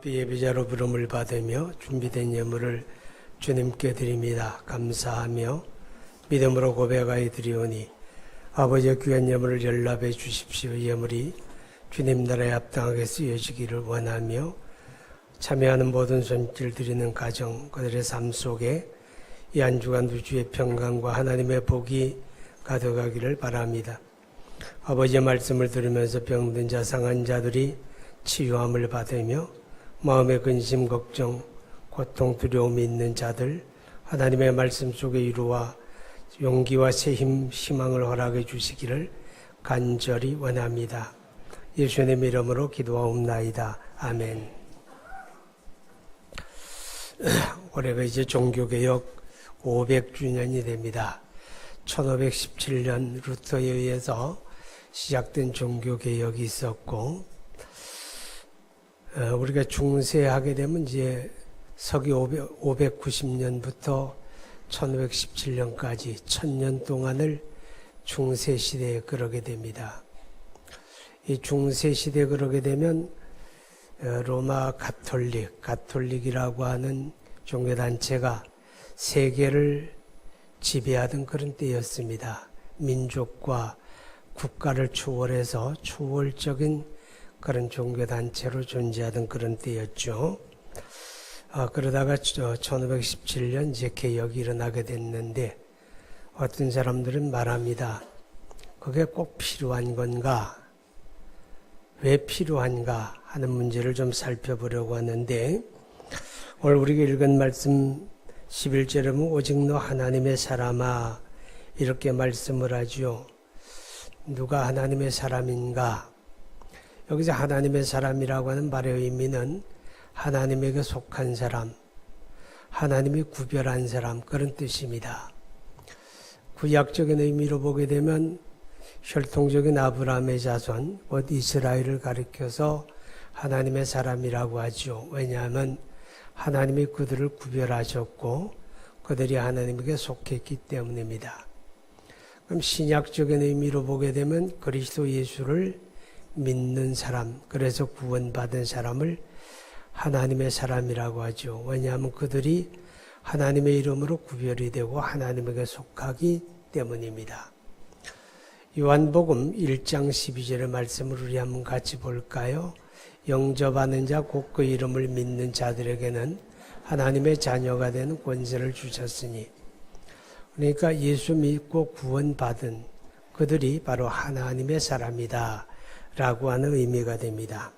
예배자로 부름을 받으며 준비된 예물을 주님께 드립니다. 감사하며 믿음으로 고백하여 드리오니 아버지의 귀한 예물을 연락해 주십시오. 예물이 주님 나라에 합당하게 쓰여지기를 원하며 참여하는 모든 손길 드리는 가정, 그들의 삶 속에 이 한 주간도 주의 평강과 하나님의 복이 가득하기를 바랍니다. 아버지의 말씀을 들으면서 병든 자, 상한 자들이 치유함을 받으며 마음의 근심, 걱정, 고통, 두려움이 있는 자들, 하나님의 말씀 속에 이루와 용기와 새 힘, 희망을 허락해 주시기를 간절히 원합니다. 예수님 이름으로 기도하옵나이다. 아멘. 올해가 이제 종교개혁 500주년이 됩니다. 1517년 루터에 의해서 시작된 종교개혁이 있었고, 우리가 중세하게 되면 이제 서기 590년부터 1517년까지 1000년 동안을 중세시대에 그러게 됩니다. 이 중세시대에 그러게 되면 로마 가톨릭이라고 하는 종교단체가 세계를 지배하던 그런 때였습니다. 민족과 국가를 초월해서 초월적인 그런 종교단체로 존재하던 그런 때였죠. 그러다가 1517년 이제 개혁이 일어나게 됐는데 어떤 사람들은 말합니다. 그게 꼭 필요한 건가? 왜 필요한가 하는 문제를 좀 살펴보려고 하는데, 오늘 우리가 읽은 말씀 11절에 보면 오직 너 하나님의 사람아 이렇게 말씀을 하죠. 누가 하나님의 사람인가? 여기서 하나님의 사람이라고 하는 말의 의미는 하나님에게 속한 사람, 하나님이 구별한 사람, 그런 뜻입니다. 구약적인 의미로 보게 되면 혈통적인 아브라함의 자손, 곧 이스라엘을 가리켜서 하나님의 사람이라고 하죠. 왜냐하면 하나님이 그들을 구별하셨고 그들이 하나님에게 속했기 때문입니다. 그럼 신약적인 의미로 보게 되면 그리스도 예수를 믿는 사람, 그래서 구원받은 사람을 하나님의 사람이라고 하죠. 왜냐하면 그들이 하나님의 이름으로 구별이 되고 하나님에게 속하기 때문입니다. 요한복음 1장 12절의 말씀을 우리 한번 같이 볼까요? 영접하는 자 곧 그 이름을 믿는 자들에게는 하나님의 자녀가 되는 권세를 주셨으니, 그러니까 예수 믿고 구원받은 그들이 바로 하나님의 사람이다 라고 하는 의미가 됩니다.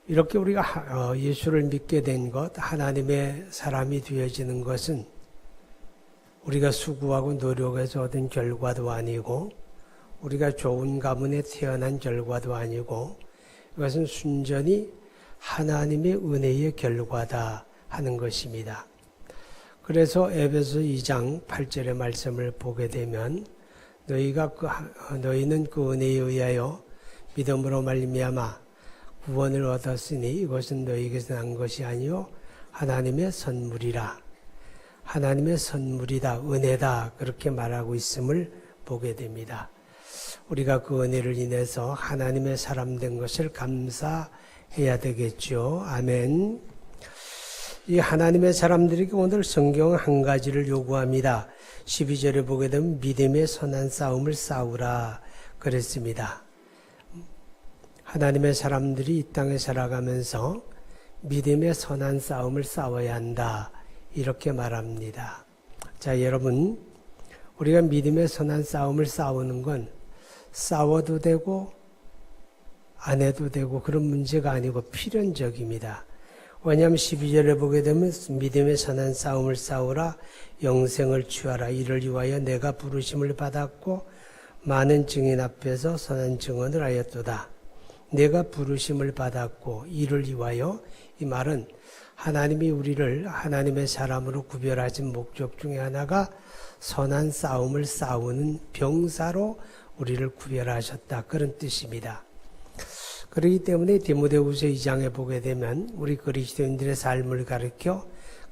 이렇게 우리가 예수를 믿게 된 것, 하나님의 사람이 되어지는 것은 우리가 수고하고 노력해서 얻은 결과도 아니고 우리가 좋은 가문에 태어난 결과도 아니고 이것은 순전히 하나님의 은혜의 결과다 하는 것입니다. 그래서 에베소 2장 8절의 말씀을 보게 되면 너희는 그 은혜에 의하여 믿음으로 말미암아 구원을 얻었으니 이것은 너희에게서 난 것이 아니요 하나님의 선물이라. 하나님의 선물이다, 은혜다, 그렇게 말하고 있음을 보게 됩니다. 우리가 그 은혜를 인해서 하나님의 사람 된 것을 감사해야 되겠죠. 아멘. 이 하나님의 사람들에게 오늘 성경은 한 가지를 요구합니다. 12절에 보게 되면 믿음의 선한 싸움을 싸우라 그랬습니다. 하나님의 사람들이 이 땅에 살아가면서 믿음의 선한 싸움을 싸워야 한다 이렇게 말합니다. 자, 여러분, 우리가 믿음의 선한 싸움을 싸우는 건 싸워도 되고 안 해도 되고 그런 문제가 아니고 필연적입니다. 왜냐하면 12절에 보게 되면 믿음의 선한 싸움을 싸우라, 영생을 취하라. 이를 위하여 내가 부르심을 받았고 많은 증인 앞에서 선한 증언을 하였도다. 내가 부르심을 받았고 이를 위하여, 이 말은 하나님이 우리를 하나님의 사람으로 구별하신 목적 중에 하나가 선한 싸움을 싸우는 병사로 우리를 구별하셨다, 그런 뜻입니다. 그렇기 때문에 디모데후서 2장에 보게 되면 우리 그리스도인들의 삶을 가리켜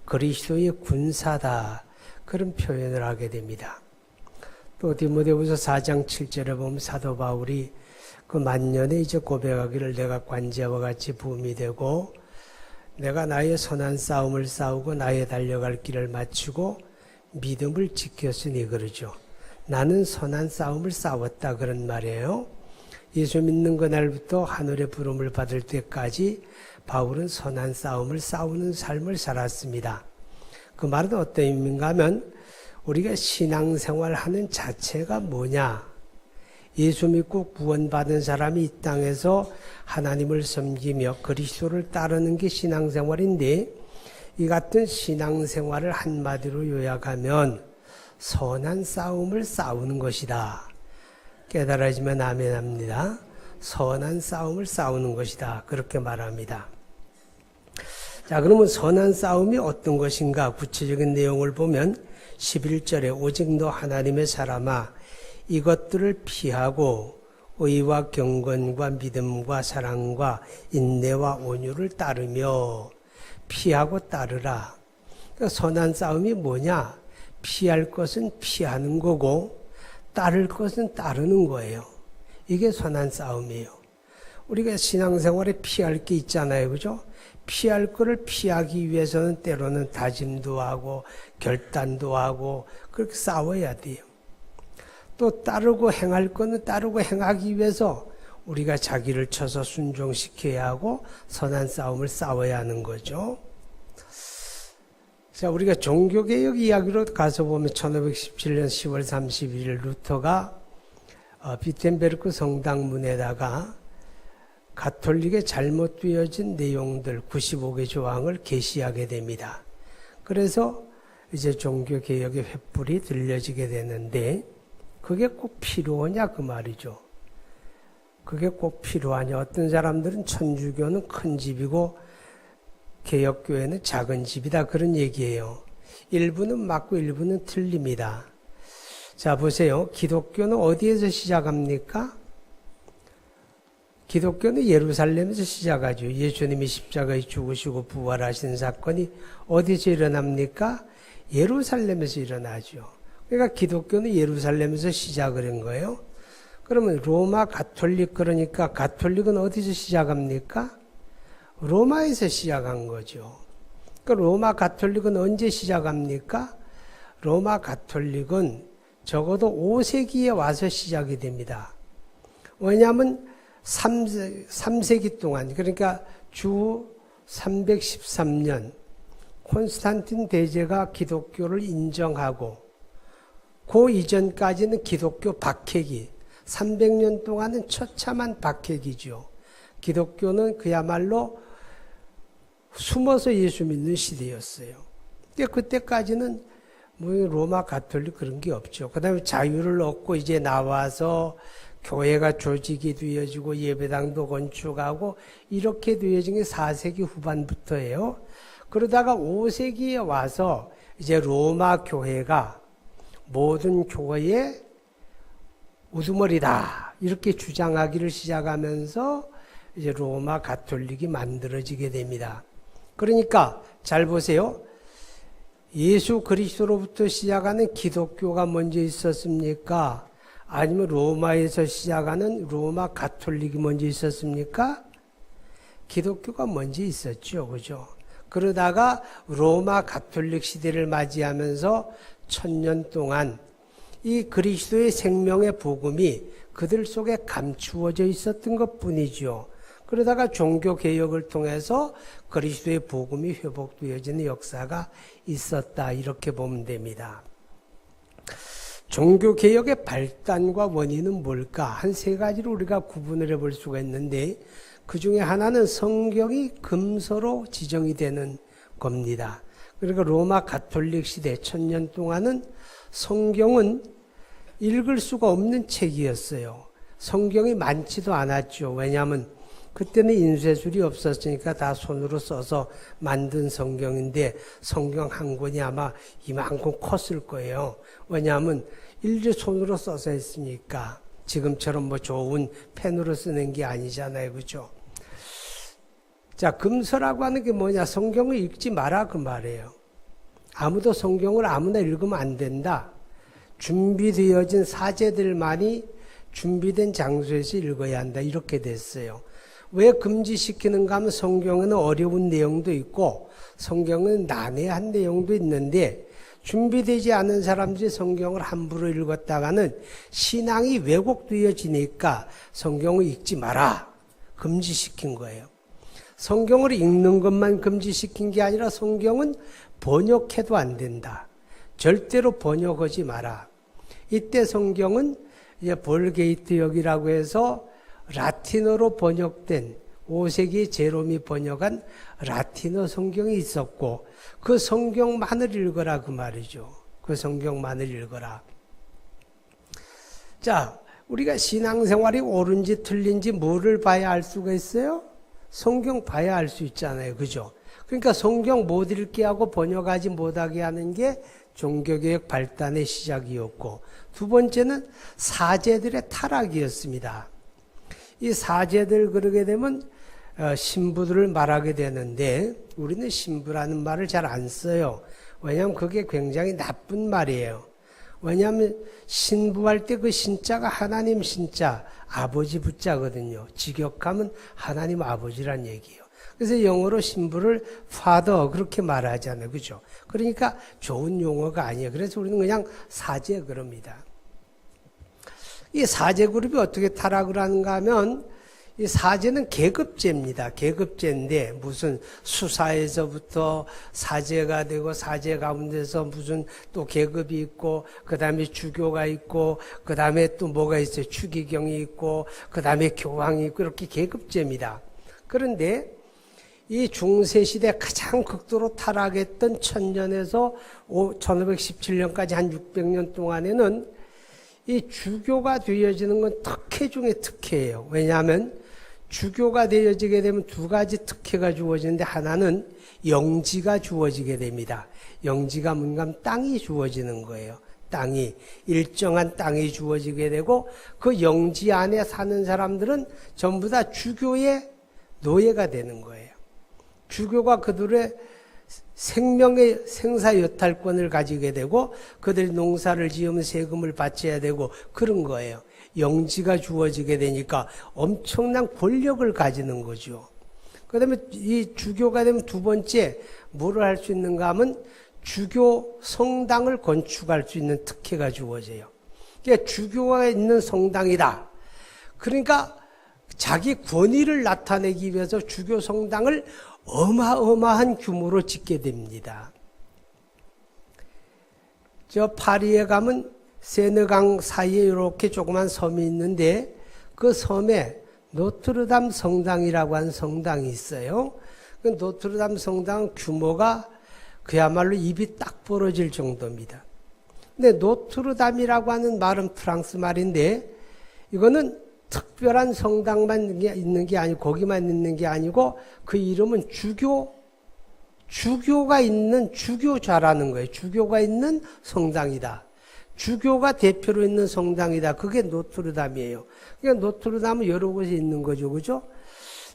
그리스도의 군사다, 그런 표현을 하게 됩니다. 또 디모데후서 4장 7절에 보면 사도 바울이 그 만년에 이제 고백하기를 내가 관제와 같이 부음이 되고 내가 나의 선한 싸움을 싸우고 나의 달려갈 길을 마치고 믿음을 지켰으니 그러죠. 나는 선한 싸움을 싸웠다 그런 말이에요. 예수 믿는 그날부터 하늘의 부름을 받을 때까지 바울은 선한 싸움을 싸우는 삶을 살았습니다. 그 말은 어떤 의미인가 하면 우리가 신앙생활하는 자체가 뭐냐? 예수 믿고 구원받은 사람이 이 땅에서 하나님을 섬기며 그리스도를 따르는 게 신앙생활인데 이 같은 신앙생활을 한마디로 요약하면 선한 싸움을 싸우는 것이다. 깨달아지면 아멘합니다. 선한 싸움을 싸우는 것이다. 그렇게 말합니다. 자, 그러면 선한 싸움이 어떤 것인가? 구체적인 내용을 보면 11절에 오직 너 하나님의 사람아 이것들을 피하고 의와 경건과 믿음과 사랑과 인내와 온유를 따르며 피하고 따르라. 그러니까 선한 싸움이 뭐냐? 피할 것은 피하는 거고 따를 것은 따르는 거예요. 이게 선한 싸움이에요. 우리가 신앙생활에 피할 게 있잖아요. 그죠? 피할 거를 피하기 위해서는 때로는 다짐도 하고 결단도 하고 그렇게 싸워야 돼요. 또 따르고 행할 거는 따르고 행하기 위해서 우리가 자기를 쳐서 순종시켜야 하고 선한 싸움을 싸워야 하는 거죠. 자, 우리가 종교개혁 이야기로 가서 보면 1517년 10월 31일 루터가 비텐베르크 성당문에다가 가톨릭의 잘못되어진 내용들 95개 조항을 게시하게 됩니다. 그래서 이제 종교개혁의 횃불이 들려지게 되는데 그게 꼭 필요하냐 그 말이죠. 그게 꼭 필요하냐. 어떤 사람들은 천주교는 큰 집이고 개혁교회는 작은 집이다 그런 얘기예요. 일부는 맞고 일부는 틀립니다. 자 보세요. 기독교는 어디에서 시작합니까? 기독교는 예루살렘에서 시작하죠. 예수님이 십자가에 죽으시고 부활하신 사건이 어디서 일어납니까? 예루살렘에서 일어나죠. 그러니까 기독교는 예루살렘에서 시작을 한 거예요. 그러면 로마 가톨릭 그러니까 가톨릭은 어디서 시작합니까? 로마에서 시작한 거죠. 그러니까 로마 가톨릭은 언제 시작합니까? 로마 가톨릭은 적어도 5세기에 와서 시작이 됩니다. 왜냐하면 3세기 동안 그러니까 주 313년 콘스탄틴 대제가 기독교를 인정하고 그 이전까지는 기독교 박해기 300년 동안은 처참한 박해기죠. 기독교는 그야말로 숨어서 예수 믿는 시대였어요. 근데 그때까지는 뭐 로마 가톨릭 그런 게 없죠. 그 다음에 자유를 얻고 이제 나와서 교회가 조직이 되어지고 예배당도 건축하고 이렇게 되어진 게 4세기 후반부터예요. 그러다가 5세기에 와서 이제 로마 교회가 모든 교회의 우두머리다 이렇게 주장하기를 시작하면서 이제 로마 가톨릭이 만들어지게 됩니다. 그러니까 잘 보세요. 예수 그리스도로부터 시작하는 기독교가 먼저 있었습니까? 아니면 로마에서 시작하는 로마 가톨릭이 먼저 있었습니까? 기독교가 먼저 있었죠. 그죠? 그러다가 로마 가톨릭 시대를 맞이하면서 1000년 동안 이 그리스도의 생명의 복음이 그들 속에 감추어져 있었던 것 뿐이죠. 그러다가 종교개혁을 통해서 그리스도의 복음이 회복되어지는 역사가 있었다. 이렇게 보면 됩니다. 종교개혁의 발단과 원인은 뭘까? 한 세 가지로 우리가 구분을 해볼 수가 있는데 그 중에 하나는 성경이 금서로 지정이 되는 겁니다. 그러니까 로마 가톨릭 시대 1000년 동안은 성경은 읽을 수가 없는 책이었어요. 성경이 많지도 않았죠. 왜냐하면 그때는 인쇄술이 없었으니까 다 손으로 써서 만든 성경인데 성경 한 권이 아마 이만큼 컸을 거예요. 왜냐하면 일일이 손으로 써서 했으니까 지금처럼 뭐 좋은 펜으로 쓰는 게 아니잖아요. 그죠? 자, 금서라고 하는 게 뭐냐? 성경을 읽지 마라 그 말이에요. 아무도 성경을 아무나 읽으면 안 된다. 준비되어진 사제들만이 준비된 장소에서 읽어야 한다. 이렇게 됐어요. 왜 금지시키는가 하면 성경에는 어려운 내용도 있고 성경은 난해한 내용도 있는데 준비되지 않은 사람들이 성경을 함부로 읽었다가는 신앙이 왜곡되어지니까 성경을 읽지 마라. 금지시킨 거예요. 성경을 읽는 것만 금지시킨 게 아니라 성경은 번역해도 안 된다. 절대로 번역하지 마라. 이때 성경은 이제 볼게이트역이라고 해서 라틴어로 번역된 5세기 제롬이 번역한 라틴어 성경이 있었고 그 성경만을 읽어라 그 말이죠. 그 성경만을 읽어라. 자, 우리가 신앙생활이 옳은지 틀린지 뭐를 봐야 알 수가 있어요? 성경 봐야 알 수 있잖아요. 그죠? 그러니까 성경 못 읽게 하고 번역하지 못하게 하는 게 종교개혁 발단의 시작이었고 두 번째는 사제들의 타락이었습니다. 이 사제들 그러게 되면 신부들을 말하게 되는데 우리는 신부라는 말을 잘 안 써요. 왜냐하면 그게 굉장히 나쁜 말이에요. 왜냐하면 신부할 때 그 신자가 하나님 신자, 아버지 부자거든요. 직역하면 하나님 아버지란 얘기예요. 그래서 영어로 신부를 father 그렇게 말하잖아요. 그죠? 그러니까 좋은 용어가 아니에요. 그래서 우리는 그냥 사제 그럽니다. 이 사제 그룹이 어떻게 타락을 하는가 하면 이 사제는 계급제입니다. 계급제인데 무슨 수사에서부터 사제가 되고 사제 가운데서 무슨 또 계급이 있고 그 다음에 주교가 있고 그 다음에 또 뭐가 있어요. 추기경이 있고 그 다음에 교황이 있고 이렇게 계급제입니다. 그런데 이 중세시대 가장 극도로 타락했던 1000년에서 1517년까지 한 600년 동안에는 이 주교가 되어지는 건 특혜 중에 특혜예요. 왜냐하면 주교가 되어지게 되면 두 가지 특혜가 주어지는데 하나는 영지가 주어지게 됩니다. 영지가 뭔가 하면 땅이 주어지는 거예요. 땅이 일정한 땅이 주어지게 되고 그 영지 안에 사는 사람들은 전부 다 주교의 노예가 되는 거예요. 주교가 그들의 생명의 생사여탈권을 가지게 되고 그들이 농사를 지으면 세금을 바쳐야 되고 그런 거예요. 영지가 주어지게 되니까 엄청난 권력을 가지는 거죠. 그 다음에 이 주교가 되면 두 번째 뭐를 할 수 있는가 하면 주교 성당을 건축할 수 있는 특혜가 주어져요. 그러니까 주교가 있는 성당이다. 그러니까 자기 권위를 나타내기 위해서 주교 성당을 어마어마한 규모로 짓게 됩니다. 저 파리에 가면 세느강 사이에 이렇게 조그만 섬이 있는데 그 섬에 노트르담 성당이라고 하는 성당이 있어요. 그 노트르담 성당 규모가 그야말로 입이 딱 벌어질 정도입니다. 근데 노트르담이라고 하는 말은 프랑스 말인데 이거는 특별한 성당만 있는 게 아니고 거기만 있는 게 아니고 그 이름은 주교가 있는 주교좌라는 거예요. 주교가 있는 성당이다. 주교가 대표로 있는 성당이다. 그게 노트르담이에요. 그러니까 노트르담은 여러 곳에 있는 거죠. 그죠?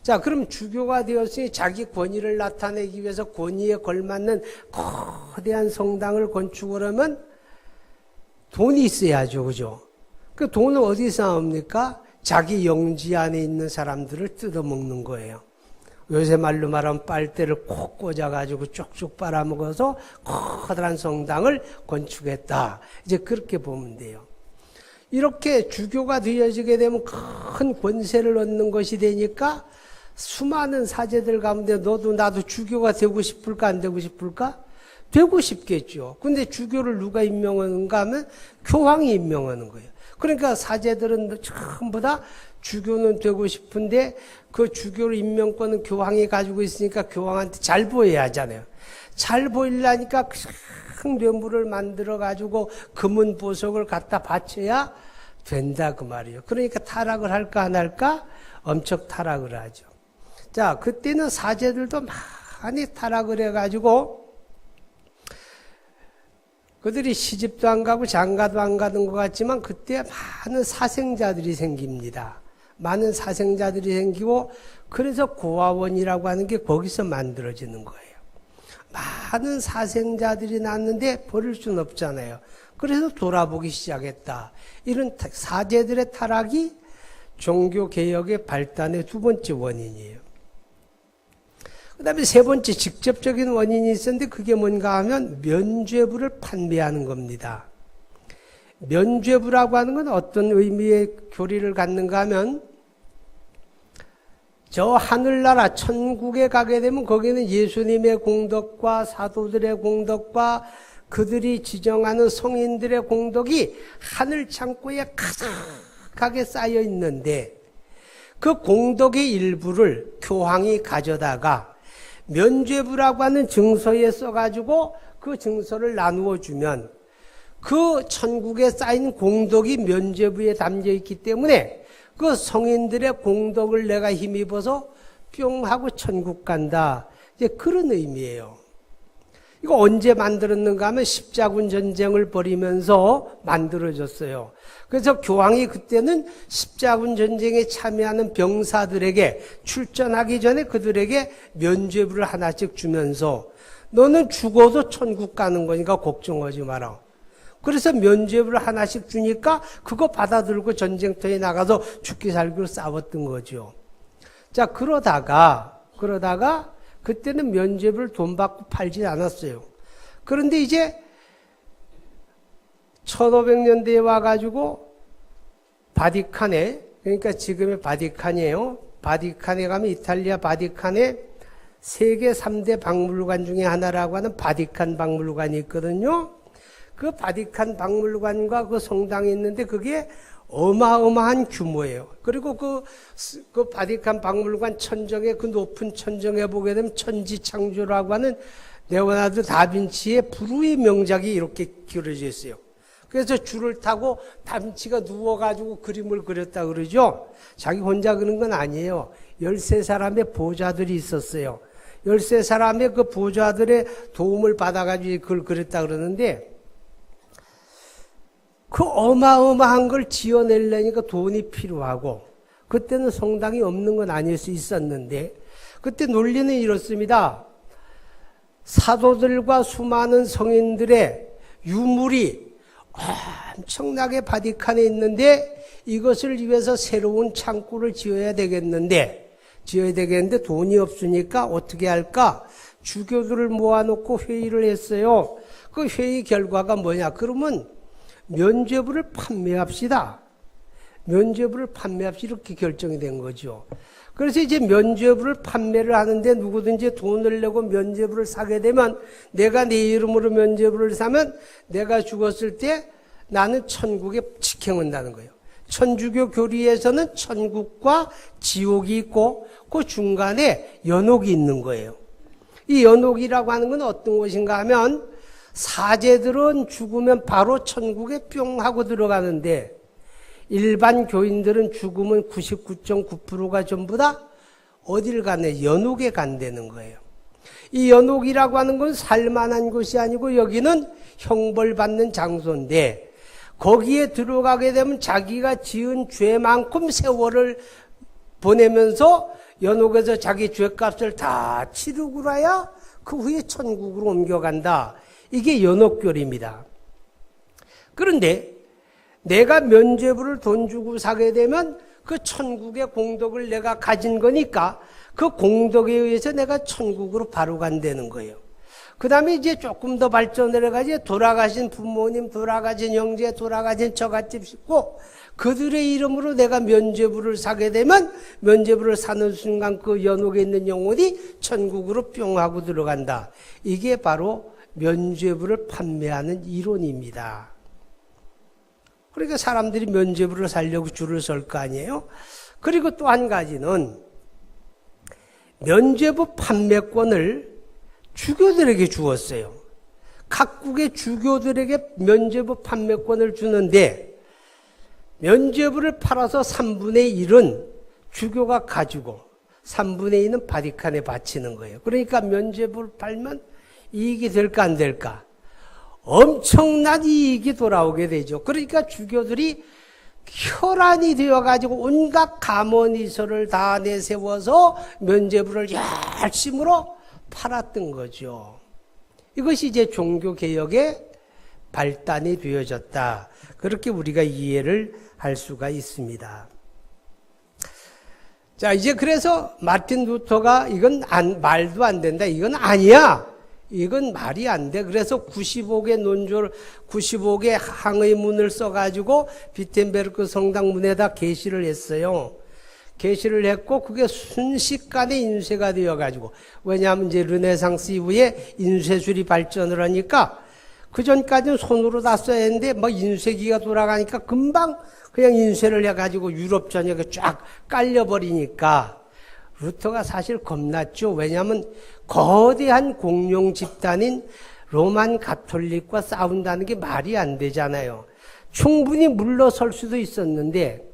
자, 그럼 주교가 되었으니 자기 권위를 나타내기 위해서 권위에 걸맞는 거대한 성당을 건축을 하면 돈이 있어야죠. 그죠? 그 돈을 어디서 나옵니까? 자기 영지 안에 있는 사람들을 뜯어먹는 거예요. 요새 말로 말하면 빨대를 콕 꽂아가지고 쪽쪽 빨아먹어서 커다란 성당을 건축했다. 이제 그렇게 보면 돼요. 이렇게 주교가 되어지게 되면 큰 권세를 얻는 것이 되니까 수많은 사제들 가운데 너도 나도 주교가 되고 싶을까 안 되고 싶을까? 되고 싶겠죠. 근데 주교를 누가 임명하는가 하면 교황이 임명하는 거예요. 그러니까 사제들은 전부 다 주교는 되고 싶은데 그 주교를 임명권은 교황이 가지고 있으니까 교황한테 잘 보여야 하잖아요. 잘 보이려니까 큰 뇌물을 만들어 가지고 금은 보석을 갖다 바쳐야 된다 그 말이에요. 그러니까 타락을 할까 안 할까? 엄청 타락을 하죠. 자, 그때는 사제들도 많이 타락을 해가지고 그들이 시집도 안 가고 장가도 안 가는 것 같지만 그때 많은 사생자들이 생깁니다. 많은 사생자들이 생기고 그래서 고아원이라고 하는 게 거기서 만들어지는 거예요. 많은 사생자들이 났는데 버릴 수는 없잖아요. 그래서 돌아보기 시작했다. 이런 사제들의 타락이 종교개혁의 발단의 두 번째 원인이에요. 그 다음에 세 번째 직접적인 원인이 있었는데 그게 뭔가 하면 면죄부를 판매하는 겁니다. 면죄부라고 하는 건 어떤 의미의 교리를 갖는가 하면 저 하늘나라 천국에 가게 되면 거기는 예수님의 공덕과 사도들의 공덕과 그들이 지정하는 성인들의 공덕이 하늘 창고에 가득하게 쌓여 있는데 그 공덕의 일부를 교황이 가져다가 면죄부라고 하는 증서에 써가지고 그 증서를 나누어 주면 그 천국에 쌓인 공덕이 면죄부에 담겨 있기 때문에 그 성인들의 공덕을 내가 힘입어서 뿅 하고 천국 간다. 이제 그런 의미예요. 이거 언제 만들었는가 하면 십자군 전쟁을 벌이면서 만들어졌어요. 그래서 교황이 그때는 십자군 전쟁에 참여하는 병사들에게 출전하기 전에 그들에게 면죄부를 하나씩 주면서 너는 죽어도 천국 가는 거니까 걱정하지 마라. 그래서 면죄부를 하나씩 주니까 그거 받아들고 전쟁터에 나가서 죽기 살기로 싸웠던 거죠. 자, 그러다가 그때는 면죄부를 돈 받고 팔지 않았어요. 그런데 이제 1500년대에 와가지고 바티칸에, 그러니까 지금의 바티칸이에요. 바티칸에 가면 이탈리아 바티칸에 세계 3대 박물관 중에 하나라고 하는 바티칸 박물관이 있거든요. 그 바티칸 박물관과 그 성당이 있는데 그게 어마어마한 규모예요. 그리고 그 바티칸 박물관 천정에 그 높은 천정에 보게 되면 천지창조라고 하는 레오나르도 다빈치의 불후의 명작이 이렇게 기울어져 있어요. 그래서 줄을 타고 다빈치가 누워가지고 그림을 그렸다 그러죠. 자기 혼자 그런 건 아니에요. 13사람의 보좌들이 있었어요. 13사람의 그 보좌들의 도움을 받아가지고 그걸 그렸다 그러는데 그 어마어마한 걸 지어내려니까 돈이 필요하고 그때는 성당이 없는 건 아닐 수 있었는데 그때 논리는 이렇습니다. 사도들과 수많은 성인들의 유물이 엄청나게 바티칸에 있는데 이것을 위해서 새로운 창고를 지어야 되겠는데 돈이 없으니까 어떻게 할까? 주교들을 모아놓고 회의를 했어요. 그 회의 결과가 뭐냐? 그러면 면죄부를 판매합시다. 이렇게 결정이 된 거죠. 그래서 이제 면죄부를 판매를 하는데 누구든지 돈을 내고 면죄부를 사게 되면 내가 내 이름으로 면죄부를 사면 내가 죽었을 때 나는 천국에 직행한다는 거예요. 천주교 교리에서는 천국과 지옥이 있고 그 중간에 연옥이 있는 거예요. 이 연옥이라고 하는 건 어떤 것인가 하면 사제들은 죽으면 바로 천국에 뿅 하고 들어가는데 일반 교인들은 죽으면 99.9%가 전부 다 어딜 가네? 연옥에 간다는 거예요. 이 연옥이라고 하는 건 살만한 곳이 아니고 여기는 형벌받는 장소인데 거기에 들어가게 되면 자기가 지은 죄만큼 세월을 보내면서 연옥에서 자기 죄값을 다 치르고 나야 그 후에 천국으로 옮겨간다. 이게 연옥교리입니다. 그런데 내가 면죄부를 돈 주고 사게 되면 그 천국의 공덕을 내가 가진 거니까 그 공덕에 의해서 내가 천국으로 바로 간다는 거예요. 그 다음에 이제 조금 더 발전을 해가지고 돌아가신 부모님, 돌아가신 형제, 돌아가신 처갓집 식구 그들의 이름으로 내가 면죄부를 사게 되면 면죄부를 사는 순간 그 연옥에 있는 영혼이 천국으로 뿅 하고 들어간다. 이게 바로 면죄부를 판매하는 이론입니다. 그러니까 사람들이 면죄부를 사려고 줄을 설 거 아니에요? 그리고 또 한 가지는 면죄부 판매권을 주교들에게 주었어요. 각국의 주교들에게 면죄부 판매권을 주는데 면죄부를 팔아서 3분의 1은 주교가 가지고 3분의 2는 바티칸에 바치는 거예요. 그러니까 면죄부를 팔면 이익이 될까 안 될까? 엄청난 이익이 돌아오게 되죠. 그러니까 주교들이 혈안이 되어가지고 온갖 감언이설을 다 내세워서 면죄부를 열심으로 팔았던 거죠. 이것이 이제 종교개혁의 발단이 되어졌다. 그렇게 우리가 이해를 할 수가 있습니다. 자, 이제 그래서 마틴 루터가 이건 말도 안 된다. 이건 아니야. 이건 말이 안 돼. 그래서 95개 항의문을 써가지고 비텐베르크 성당 문에다 게시를 했어요. 게시를 했고 그게 순식간에 인쇄가 되어가지고, 왜냐하면 이제 르네상스 이후에 인쇄술이 발전을 하니까 그 전까지는 손으로 다 써야 했는데 뭐 인쇄기가 돌아가니까 금방 그냥 인쇄를 해가지고 유럽 전역에 쫙 깔려버리니까 루터가 사실 겁났죠. 왜냐하면 거대한 공룡 집단인 로만 가톨릭과 싸운다는 게 말이 안 되잖아요. 충분히 물러설 수도 있었는데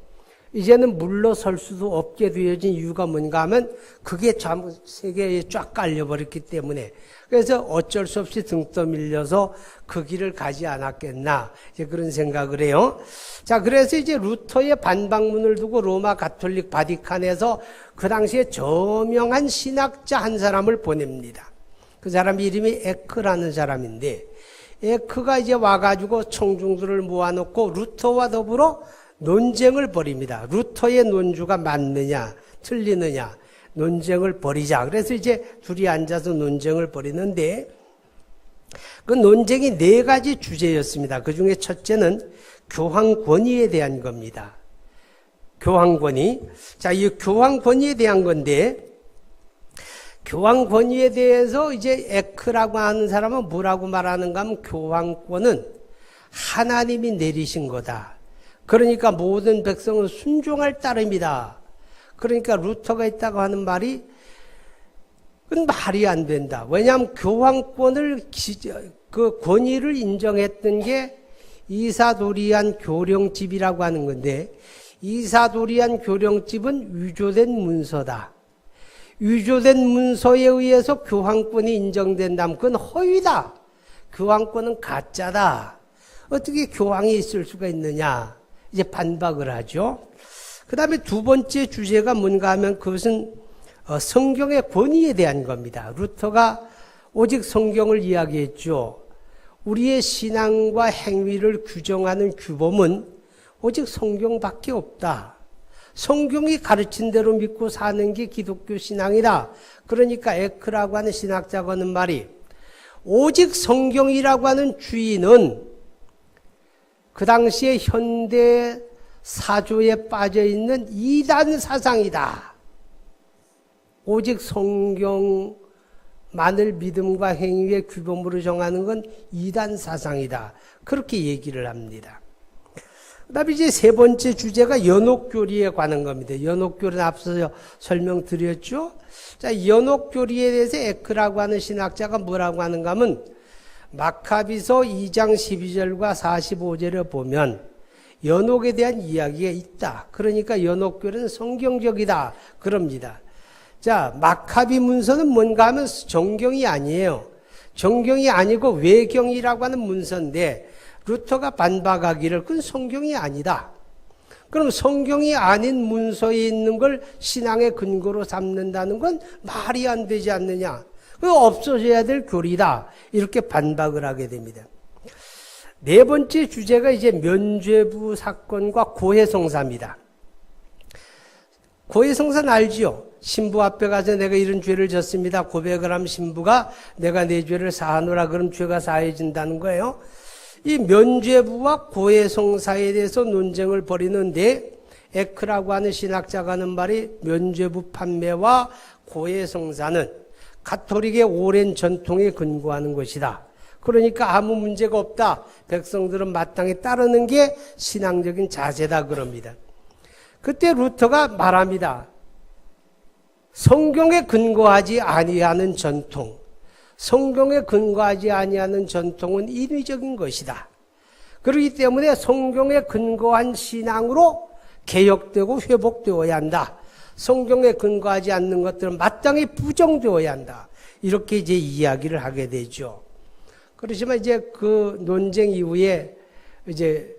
이제는 물러설 수도 없게 되어진 이유가 뭔가 하면 그게 전부 세계에 쫙 깔려버렸기 때문에, 그래서 어쩔 수 없이 등 떠밀려서 그 길을 가지 않았겠나, 이제 그런 생각을 해요. 자, 그래서 이제 루터의 반박문을 두고 로마 가톨릭 바티칸에서 그 당시에 저명한 신학자 한 사람을 보냅니다. 그 사람 이름이 에크라는 사람인데, 에크가 이제 와가지고 청중들을 모아놓고 루터와 더불어 논쟁을 벌입니다. 루터의 논주가 맞느냐 틀리느냐 논쟁을 벌이자. 그래서 이제 둘이 앉아서 논쟁을 벌이는데 그 논쟁이 4가지 주제였습니다. 그 중에 첫째는 교황 권위에 대한 겁니다. 교황 권위. 자, 이 교황 권위에 대한 건데, 교황 권위에 대해서 이제 에크라고 하는 사람은 뭐라고 말하는가 하면 교황권은 하나님이 내리신 거다. 그러니까 모든 백성은 순종할 따름이다. 그러니까 루터가 있다고 하는 말이 그건 말이 안 된다. 왜냐하면 교황권을 그 권위를 인정했던 게 이사도리안 교령집이라고 하는 건데, 이사도리안 교령집은 위조된 문서다. 위조된 문서에 의해서 교황권이 인정된다면 그건 허위다. 교황권은 가짜다. 어떻게 교황이 있을 수가 있느냐. 이제 반박을 하죠. 그 다음에 2번째 주제가 뭔가 하면 그것은 성경의 권위에 대한 겁니다. 루터가 오직 성경을 이야기했죠. 우리의 신앙과 행위를 규정하는 규범은 오직 성경밖에 없다. 성경이 가르친 대로 믿고 사는 게 기독교 신앙이다. 그러니까 에크라고 하는 신학자가 하는 말이, 오직 성경이라고 하는 주의는 그 당시에 현대 사조에 빠져있는 이단 사상이다. 오직 성경만을 믿음과 행위의 규범으로 정하는 건 이단 사상이다. 그렇게 얘기를 합니다. 그 다음에 이제 3번째 주제가 연옥교리에 관한 겁니다. 연옥교리는 앞서서 설명드렸죠. 자, 연옥교리에 대해서 에크라고 하는 신학자가 뭐라고 하는가 하면, 마카비서 2장 12절과 45절을 보면 연옥에 대한 이야기가 있다. 그러니까 연옥교리는 성경적이다. 그럽니다. 자, 마카비 문서는 뭔가 하면 정경이 아니에요. 정경이 아니고 외경이라고 하는 문서인데, 루터가 반박하기를 그건 성경이 아니다. 그럼 성경이 아닌 문서에 있는 걸 신앙의 근거로 삼는다는 건 말이 안 되지 않느냐. 그거 없어져야 될 교리다. 이렇게 반박을 하게 됩니다. 4번째 주제가 이제 면죄부 사건과 고해성사입니다. 고해성사는 알지요? 신부 앞에 가서 내가 이런 죄를 졌습니다. 고백을 하면 신부가 내가 내 죄를 사하노라 그럼 죄가 사해진다는 거예요. 이 면죄부와 고해성사에 대해서 논쟁을 벌이는데, 에크라고 하는 신학자가 하는 말이 면죄부 판매와 고해성사는 가톨릭의 오랜 전통에 근거하는 것이다. 그러니까 아무 문제가 없다. 백성들은 마땅히 따르는 게 신앙적인 자세다 그럽니다. 그때 루터가 말합니다. 성경에 근거하지 아니하는 전통, 성경에 근거하지 아니하는 전통은 인위적인 것이다. 그렇기 때문에 성경에 근거한 신앙으로 개혁되고 회복되어야 한다. 성경에 근거하지 않는 것들은 마땅히 부정되어야 한다. 이렇게 이제 이야기를 하게 되죠. 그렇지만 이제 그 논쟁 이후에 이제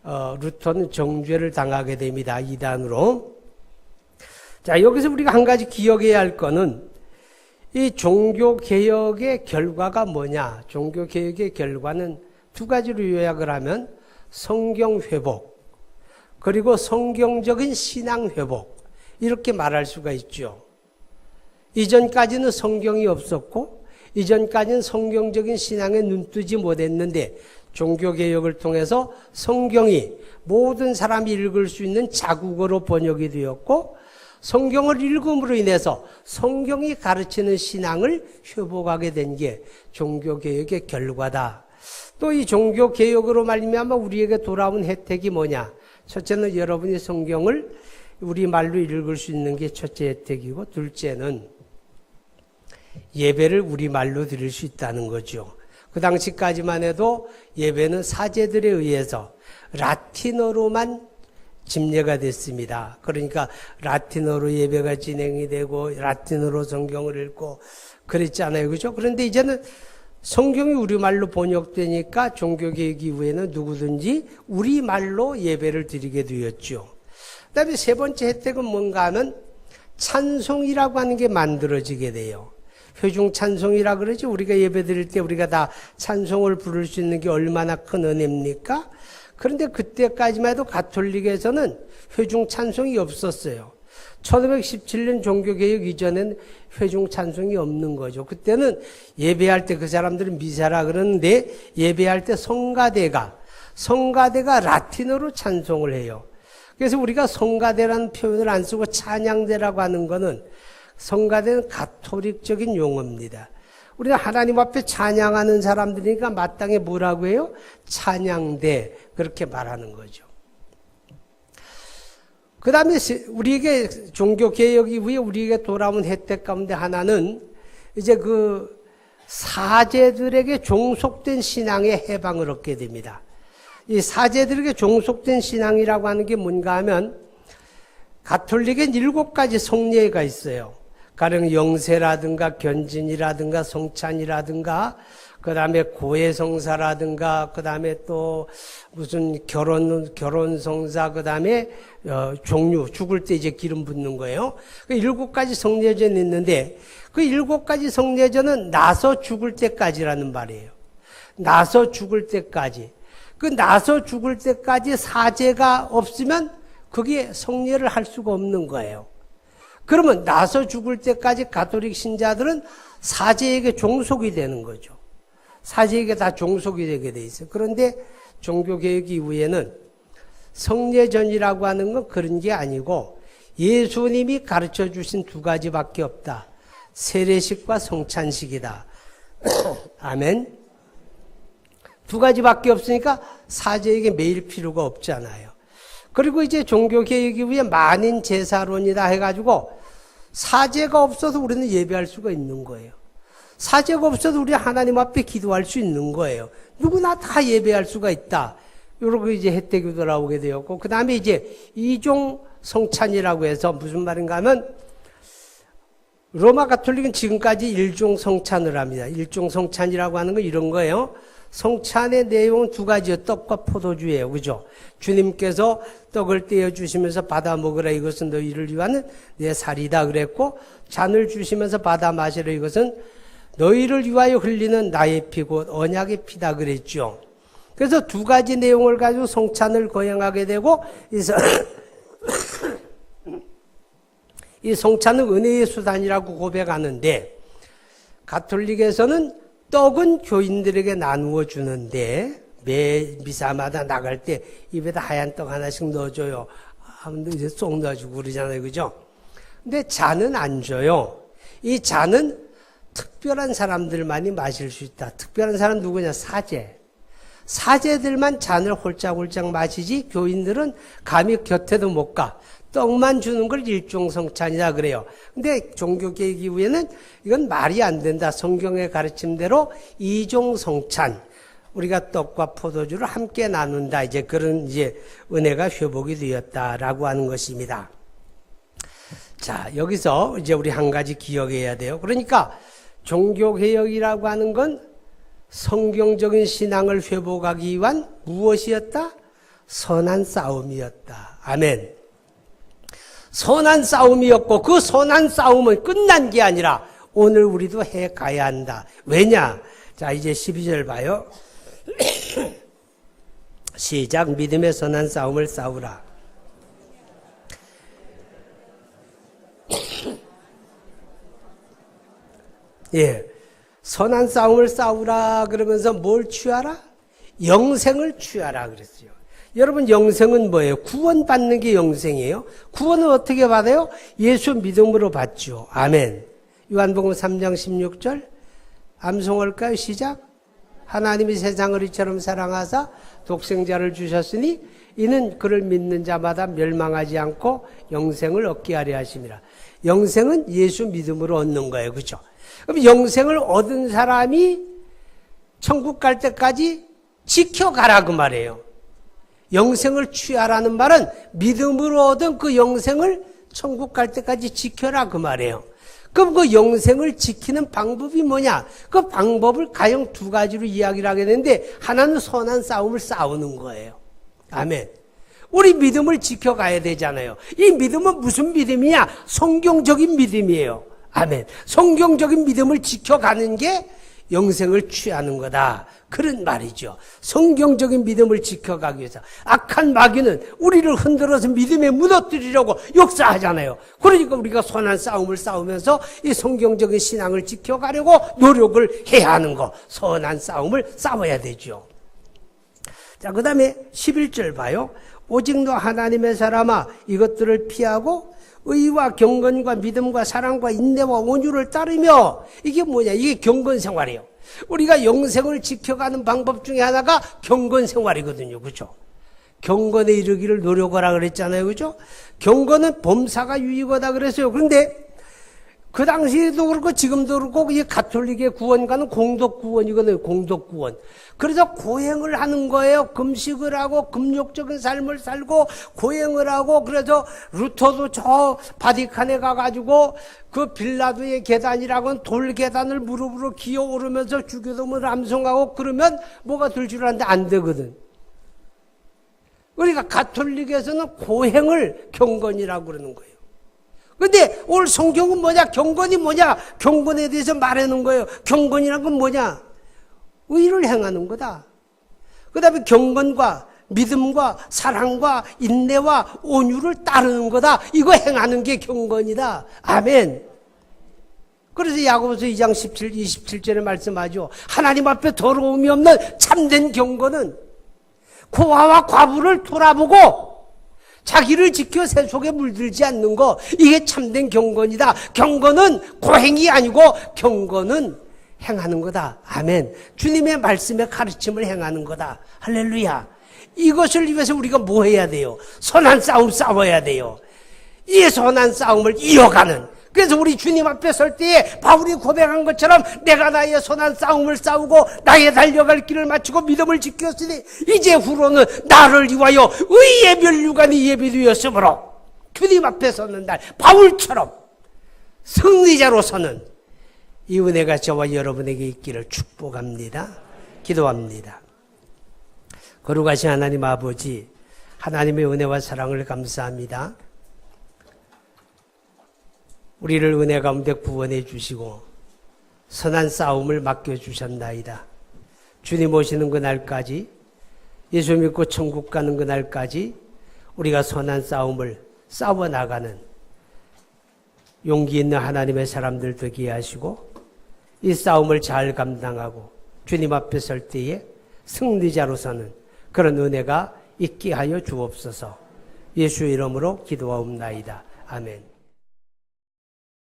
루터는 정죄를 당하게 됩니다. 이단으로. 자, 여기서 우리가 한 가지 기억해야 할 거는 이 종교개혁의 결과가 뭐냐. 종교개혁의 결과는 두 가지로 요약을 하면 성경 회복, 그리고 성경적인 신앙 회복, 이렇게 말할 수가 있죠. 이전까지는 성경이 없었고 이전까지는 성경적인 신앙에 눈뜨지 못했는데 종교개혁을 통해서 성경이 모든 사람이 읽을 수 있는 자국어로 번역이 되었고 성경을 읽음으로 인해서 성경이 가르치는 신앙을 회복하게 된 게 종교개혁의 결과다. 또 이 종교개혁으로 말미암아 우리에게 돌아온 혜택이 뭐냐? 첫째는 여러분이 성경을 우리말로 읽을 수 있는 게 첫째 혜택이고, 둘째는 예배를 우리말로 드릴 수 있다는 거죠. 그 당시까지만 해도 예배는 사제들에 의해서 라틴어로만 집례가 됐습니다. 그러니까 라틴어로 예배가 진행이 되고 라틴어로 성경을 읽고 그랬잖아요. 그죠? 그런데 이제는 성경이 우리말로 번역되니까 종교개혁 이후에는 누구든지 우리말로 예배를 드리게 되었죠. 그 다음에 세 번째 혜택은 뭔가 하면 찬송이라고 하는 게 만들어지게 돼요. 회중 찬송이라 그러지. 우리가 예배 드릴 때 우리가 다 찬송을 부를 수 있는 게 얼마나 큰 은혜입니까? 그런데 그때까지만 해도 가톨릭에서는 회중 찬송이 없었어요. 1517년 종교개혁 이전엔 회중 찬송이 없는 거죠. 그때는 예배할 때 그 사람들은 미사라 그러는데 예배할 때 성가대가 라틴어로 찬송을 해요. 그래서 우리가 성가대라는 표현을 안 쓰고 찬양대라고 하는 거는 성가대는 가톨릭적인 용어입니다. 우리가 하나님 앞에 찬양하는 사람들이니까 마땅히 뭐라고 해요? 찬양대, 그렇게 말하는 거죠. 그 다음에 우리에게 종교개혁 이후에 우리에게 돌아온 혜택 가운데 하나는 이제 그 사제들에게 종속된 신앙의 해방을 얻게 됩니다. 이 사제들에게 종속된 신앙이라고 하는 게 뭔가 하면 가톨릭엔 7가지 성례가 있어요. 가령 영세라든가 견진이라든가 성찬이라든가 그 다음에 고해성사라든가 그 다음에 또 무슨 결혼성사 그 다음에 종류 죽을 때 이제 기름 붓는 거예요. 그 7가지 성례전이 있는데 그 7가지 성례전은 나서 죽을 때까지라는 말이에요. 나서 죽을 때까지. 그 나서 죽을 때까지 사제가 없으면 그게 성례를 할 수가 없는 거예요. 그러면 나서 죽을 때까지 가톨릭 신자들은 사제에게 종속이 되는 거죠. 사제에게 다 종속이 되게 돼 있어요. 그런데 종교개혁 이후에는 성례전이라고 하는 건 그런 게 아니고 예수님이 가르쳐 주신 2가지밖에 없다. 세례식과 성찬식이다. 아멘. 2가지밖에 없으니까 사제에게 매일 필요가 없잖아요. 그리고 이제 종교개혁 이후에 만인 제사론이다 해가지고 사제가 없어서 우리는 예배할 수가 있는 거예요. 사제가 없어도 우리 하나님 앞에 기도할 수 있는 거예요. 누구나 다 예배할 수가 있다. 이렇게 이제 혜택이 돌아오게 되었고, 그 다음에 이제 이종 성찬이라고 해서 무슨 말인가 하면 로마 가톨릭은 지금까지 일종 성찬을 합니다. 일종 성찬이라고 하는 건 이런 거예요. 성찬의 내용은 2가지요. 떡과 포도주예요. 그죠? 주님께서 떡을 떼어 주시면서 받아 먹으라. 이것은 너희를 위한 내 살이다 그랬고, 잔을 주시면서 받아 마시라. 이것은 너희를 위하여 흘리는 나의 피고 언약의 피다 그랬죠. 그래서 2가지 내용을 가지고 성찬을 거행하게 되고, 이 성찬은 은혜의 수단이라고 고백하는데, 가톨릭에서는 떡은 교인들에게 나누어 주는데 매 미사마다 나갈 때 입에다 하얀 떡 하나씩 넣어줘요. 아무도 이제 쏙 넣어주고 그러잖아요. 그죠? 근데 잔은 안 줘요. 이 잔은 특별한 사람들만이 마실 수 있다. 특별한 사람 누구냐? 사제. 사제들만 잔을 홀짝홀짝 마시지 교인들은 감히 곁에도 못 가. 떡만 주는 걸 일종 성찬이다 그래요. 근데 종교개혁 이후에는 이건 말이 안 된다. 성경의 가르침대로 이종 성찬. 우리가 떡과 포도주를 함께 나눈다. 이제 그런 이제 은혜가 회복이 되었다라고 하는 것입니다. 자, 여기서 이제 우리 한 가지 기억해야 돼요. 그러니까 종교개혁이라고 하는 건 성경적인 신앙을 회복하기 위한 무엇이었다? 선한 싸움이었다. 아멘. 선한 싸움이었고 그 선한 싸움은 끝난 게 아니라 오늘 우리도 해 가야 한다. 왜냐? 자, 이제 12절 봐요. 시작. 믿음의 선한 싸움을 싸우라. 예, 선한 싸움을 싸우라 그러면서 뭘 취하라? 영생을 취하라 그랬어요. 여러분, 영생은 뭐예요? 구원받는 게 영생이에요. 구원은 어떻게 받아요? 예수 믿음으로 받죠. 아멘. 요한복음 3장 16절 암송할까요? 시작. 하나님이 세상을 이처럼 사랑하사 독생자를 주셨으니 이는 그를 믿는 자마다 멸망하지 않고 영생을 얻게 하려 하심이라. 영생은 예수 믿음으로 얻는 거예요. 그렇죠? 그럼 영생을 얻은 사람이 천국 갈 때까지 지켜가라 그 말이에요. 영생을 취하라는 말은 믿음으로 얻은 그 영생을 천국 갈 때까지 지켜라 그 말이에요. 그럼 그 영생을 지키는 방법이 뭐냐? 그 방법을 가령 두 가지로 이야기를 하게 되는데, 하나는 선한 싸움을 싸우는 거예요. 아멘. 우리 믿음을 지켜가야 되잖아요. 이 믿음은 무슨 믿음이냐? 성경적인 믿음이에요. 아멘. 성경적인 믿음을 지켜가는 게 영생을 취하는 거다. 그런 말이죠. 성경적인 믿음을 지켜가기 위해서. 악한 마귀는 우리를 흔들어서 믿음에 무너뜨리려고 역사하잖아요. 그러니까 우리가 선한 싸움을 싸우면서 이 성경적인 신앙을 지켜가려고 노력을 해야 하는 거. 선한 싸움을 싸워야 되죠. 자, 그 다음에 11절 봐요. 오직 너 하나님의 사람아 이것들을 피하고 의와 경건과 믿음과 사랑과 인내와 온유를 따르며, 이게 뭐냐? 이게 경건 생활이에요. 우리가 영생을 지켜가는 방법 중에 하나가 경건 생활이거든요. 그렇죠? 경건에 이르기를 노력하라 그랬잖아요. 그렇죠? 경건은 범사가 유익하다 그랬어요. 그런데 그 당시에도 그렇고 지금도 그렇고 이 가톨릭의 구원과는 공덕 구원이거든요. 공덕 구원. 그래서 고행을 하는 거예요. 금식을 하고 금욕적인 삶을 살고 고행을 하고, 그래서 루터도 저 바티칸에 가가지고 그 빌라도의 계단이라고는 돌 계단을 무릎으로 기어 오르면서 주교동을 암송하고 그러면 뭐가 될 줄 알았는데 안 되거든. 그러니까 가톨릭에서는 고행을 경건이라고 그러는 거예요. 근데 오늘 성경은 뭐냐? 경건이 뭐냐? 경건에 대해서 말하는 거예요. 경건이란 건 뭐냐? 의를 행하는 거다. 그 다음에 경건과 믿음과 사랑과 인내와 온유를 따르는 거다. 이거 행하는 게 경건이다. 아멘. 그래서 야고보서 2장 27절에 말씀하죠. 하나님 앞에 더러움이 없는 참된 경건은 고아와 과부를 돌아보고 자기를 지켜 새 속에 물들지 않는 거, 이게 참된 경건이다. 경건은 고행이 아니고 경건은 행하는 거다. 아멘. 주님의 말씀의 가르침을 행하는 거다. 할렐루야. 이것을 위해서 우리가 뭐 해야 돼요? 선한 싸움 싸워야 돼요. 이 선한 싸움을 이어가는. 그래서 우리 주님 앞에 설 때에 바울이 고백한 것처럼 내가 나의 선한 싸움을 싸우고 나의 달려갈 길을 마치고 믿음을 지켰으니 이제 후로는 나를 위하여 의의 면류관이 예비되었으므로, 주님 앞에 서는 날 바울처럼 승리자로 서는 이 은혜가 저와 여러분에게 있기를 축복합니다. 기도합니다. 거룩하신 하나님 아버지, 하나님의 은혜와 사랑을 감사합니다. 우리를 은혜 가운데 구원해 주시고 선한 싸움을 맡겨주셨나이다. 주님 오시는 그날까지, 예수 믿고 천국 가는 그날까지 우리가 선한 싸움을 싸워나가는 용기 있는 하나님의 사람들 되게 하시고, 이 싸움을 잘 감당하고 주님 앞에 설 때에 승리자로 서는 그런 은혜가 있게 하여 주옵소서. 예수 이름으로 기도하옵나이다. 아멘.